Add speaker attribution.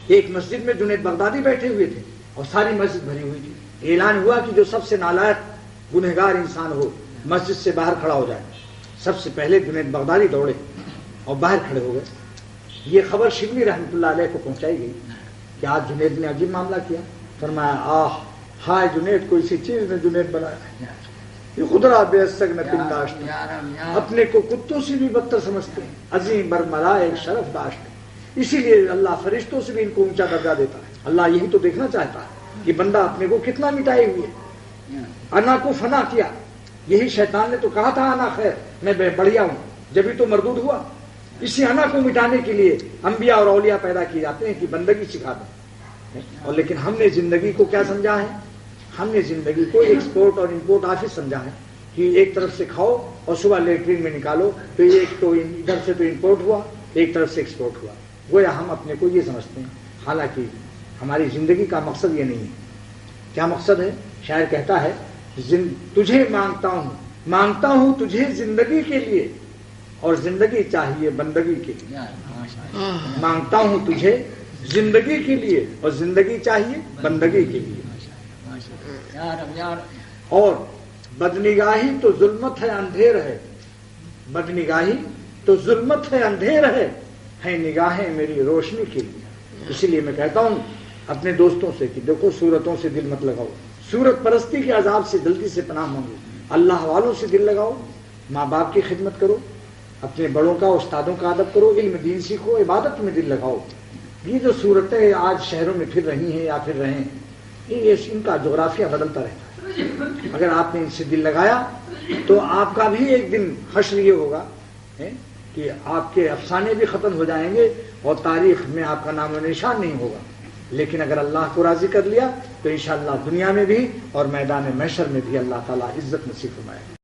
Speaker 1: ایک مسجد میں جنید بغدادی بیٹھے ہوئے تھے اور ساری مسجد بھری ہوئی تھی. اعلان ہوا کہ جو سب سے نالائق گنہگار انسان ہو مسجد سے باہر کھڑا ہو جائے. سب سے پہلے جنید بغدادی دوڑے اور باہر کھڑے ہو گئے. یہ خبر شبلی رحمۃ اللہ علیہ کو پہنچائی گئی کہ آج جنید نے عجیب معاملہ کیا. فرمایا ہائے جنید کو اسی چیز نے جنید بنایا. یہ خدرا بے سگن پنداشت اپنے کو کتوں سے بھی بدتر سمجھتے ہیں. عظیم برملا ایک شرف داشت. اسی لیے اللہ فرشتوں سے بھی ان کو اونچا درجہ دیتا ہے. اللہ یہی تو دیکھنا چاہتا ہے کہ بندہ اپنے کو کتنا مٹائے ہوئے. انا کو فنا کیا. یہی شیطان نے تو کہا تھا انا خیر میں بڑھیا ہوں, جبھی تو مردود ہوا. اسی انا کو مٹانے کے لیے انبیاء اور اولیاء پیدا کیے جاتے ہیں کہ بندگی سکھا دیں. اور لیکن ہم نے زندگی کو کیا سمجھا ہے؟ ہم نے زندگی کو ایکسپورٹ اور امپورٹ آفس سمجھا ہے کہ ایک طرف سے کھاؤ اور صبح لیٹرین میں نکالو. تو ایک تو ادھر سے تو امپورٹ ہوا, ایک طرف سے ایکسپورٹ ہوا. گویا ہم اپنے کو یہ سمجھتے ہیں, حالانکہ ہماری زندگی کا مقصد یہ نہیں ہے. کیا مقصد ہے؟ شاعر کہتا ہے تجھے مانگتا ہوں تجھے زندگی کے لیے اور زندگی چاہیے بندگی کے لیے. مانگتا ہوں تجھے زندگی کے لیے اور زندگی چاہیے بندگی کے لیے. اور بدنگاہی تو ظلمت ہے اندھیر ہے. بدنگاہی تو ظلمت ہے اندھیر ہے نگاہیں میری روشنی کے لیے. اسی لیے میں کہتا ہوں اپنے دوستوں سے کہ دیکھو صورتوں سے دل مت لگاؤ. صورت پرستی کے عذاب سے جلدی سے پناہ مانگو. اللہ والوں سے دل لگاؤ. ماں باپ کی خدمت کرو, اپنے بڑوں کا استادوں کا ادب کرو, علم دین سیکھو, عبادت میں دل لگاؤ. یہ جو صورتیں آج شہروں میں پھر رہی ہیں یا پھر رہے ہیں, یہ ان کا جغرافیہ بدلتا رہتا ہے. اگر آپ نے ان سے دل لگایا تو آپ کا بھی ایک دن حشر یہ ہوگا کہ آپ کے افسانے بھی ختم ہو جائیں گے اور تاریخ میں آپ کا نام و نشان نہیں ہوگا. لیکن اگر اللہ کو راضی کر لیا تو انشاءاللہ دنیا میں بھی اور میدان محشر میں بھی اللہ تعالیٰ عزت نصیب فرمائے.